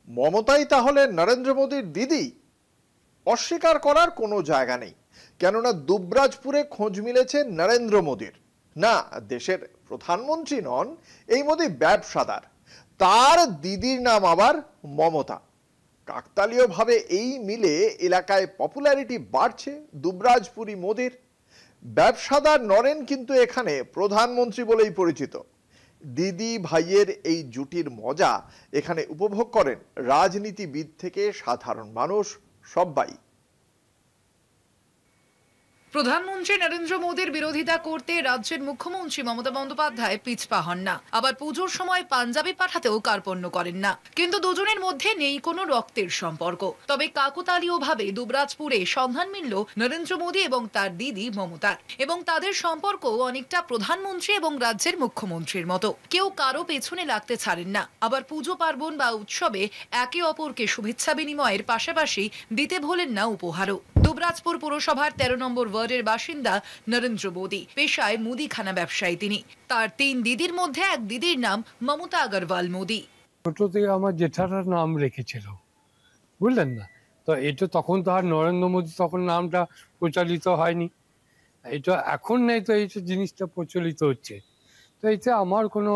মমতাই তাহলে নরেন্দ্র মোদীর দিদি? অস্বীকার করার কোনো জায়গা নেই, কেননা দুবরাজপুরে খোঁজ মিলেছে নরেন্দ্র মোদীর। না, দেশের প্রধানমন্ত্রী নন এই মোদী, ব্যবসাদার। তার দিদির নাম আবার মমতা। কাকতালীয়ভাবে এই মিলে এলাকায় পপুলারিটি বাড়ছে দুবরাজপুরি মোদীর। ব্যবসাদার নরেন কিন্তু এখানে প্রধানমন্ত্রী বলেই পরিচিত। দিদি ভাইয়ের এই জুটির মজা এখানে উপভোগ করেন রাজনীতিবিদ থেকে সাধারণ মানুষ সবাই। প্রধানমন্ত্রী নরেন্দ্র মোদীর বিরোধিতা করতে রাজ্যের মুখ্যমন্ত্রী মমতা বন্দ্যোপাধ্যায় পিছপা হন না, আবার পুজোর সময় পাঞ্জাবি পাঠাতেও কার্পণ্য করেন না। কিন্তু দুজনের মধ্যে নেই কোনো রক্তের সম্পর্ক। তবে কাকতালীয়ভাবে দুবরাজপুরে সন্ধান মিলল নরেন্দ্র মোদী এবং তার দিদি মমতার, এবং তাদের সম্পর্ক অনেকটা প্রধানমন্ত্রী এবং রাজ্যের মুখ্যমন্ত্রীর মতো। কেউ কারো পেছনে লাগতে ছাড়েন না, আবার পুজো পার্বণ বা উৎসবে একে অপরকে শুভেচ্ছা বিনিময়ের পাশাপাশি দিতে ভোলেন না উপহারও। দুবরাজপুর পুরসভার 13 নম্বর ওয়ার্ডের বাসিন্দা নরেন্দ্র মোদী, পেশায় মুদিখানা ব্যবসায়ী তিনি। তার 3 দিদির মধ্যে এক দিদির নাম মমতা আগরওয়াল মোদী। ছোট থেকে আমার জেঠাটার নাম রেখেছিল, বুঝলেন না? তো এটা তখন তো আর নরেন্দ্র মোদী তখন নামটা প্রচলিত হয়নি, এটা এখন নেই, তো এই জিনিসটা প্রচলিত হচ্ছে। তো এতে আমার কোনো,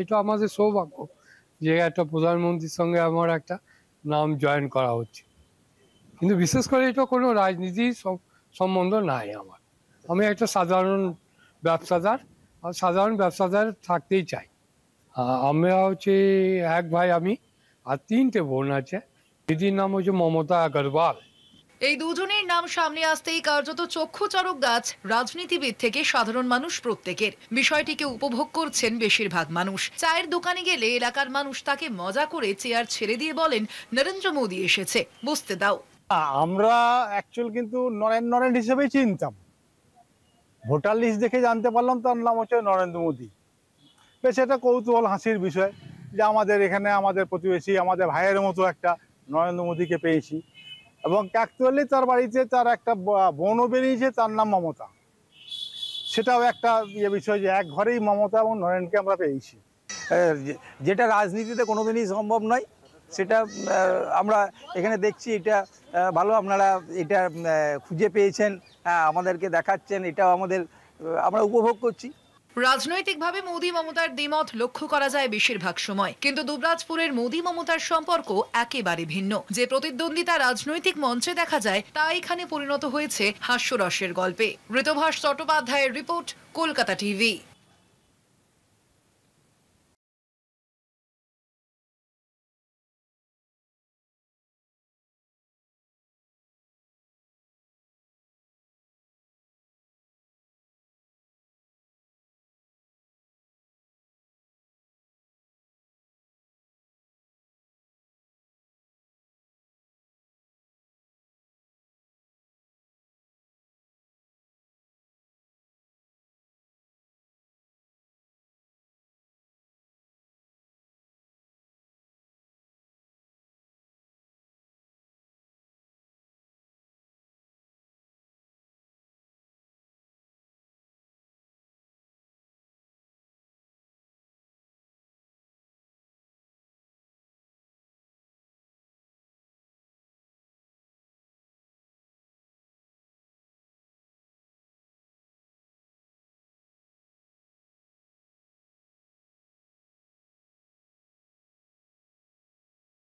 এটা আমাদের সৌভাগ্য যে একটা প্রধানমন্ত্রীর সঙ্গে আমার একটা নাম জয়েন করা হচ্ছে। কিন্তু বিশেষ করে এটা কোনো রাজনীতির সম্বন্ধ নাই আমার। আমি একটা সাধারণ ব্যবসাদার, আর সাধারণ ব্যবসাদার থাকতেই চাই। আমরা হচ্ছে এক ভাই আমি, আর 3টে বোন আছে। দিদির নাম হচ্ছে মমতা আগরওয়াল। এই দুজনের নাম সামনে আসতেই কার্যত চক্ষু চড়ক গাছ রাজনীতিবিদ থেকে সাধারণ মানুষ প্রত্যেকের। বিষয়টিকে উপভোগ করছেন বেশিরভাগ মানুষ। চায়ের দোকানে গেলে এলাকার মানুষ তাকে মজা করে চেয়ার ছেড়ে দিয়ে বলেন, নরেন্দ্র মোদী এসেছে, বসতে দাও। আমরা অ্যাকচুয়াল কিন্তু নরেন হিসেবেই চিনতাম। ভোটার লিস্ট দেখে জানতে পারলাম তার নাম হচ্ছে নরেন্দ্র মোদী। বেশ এটা কৌতূহল, হাসির বিষয় যে আমাদের এখানে আমাদের প্রতিবেশী, আমাদের ভাইয়ের মতো একটা নরেন্দ্র মোদীকে পেয়েছি। এবং অ্যাকচুয়ালি তার বাড়িতে তার একটা বোনও বেরিয়েছে, তার নাম মমতা। সেটাও একটা বিষয় যে এক ঘরেই মমতা এবং নরেনকে আমরা পেয়েছি। যেটা রাজনীতিতে কোনোদিনই সম্ভব নয়, সেটা আমরা এখানে দেখছি। এটা ভালো, আপনারা এটা খুঁজে পেয়েছেন, আমাদেরকে দেখাচ্ছেন, এটাও আমরা উপভোগ করছি। রাজনৈতিকভাবে মোদী মমতার দ্বিমত লক্ষ্য করা যায় বেশিরভাগ সময়, কিন্তু দুবরাজপুরের মোদী মমতার সম্পর্ক একেবারে ভিন্ন। যে প্রতিদ্বন্দ্বিতা রাজনৈতিক মঞ্চে দেখা যায় তা এখানে পরিণত হয়েছে হাস্যরসের গল্পে। ঋতভাস চট্টোপাধ্যায়ের রিপোর্ট, কলকাতা টিভি।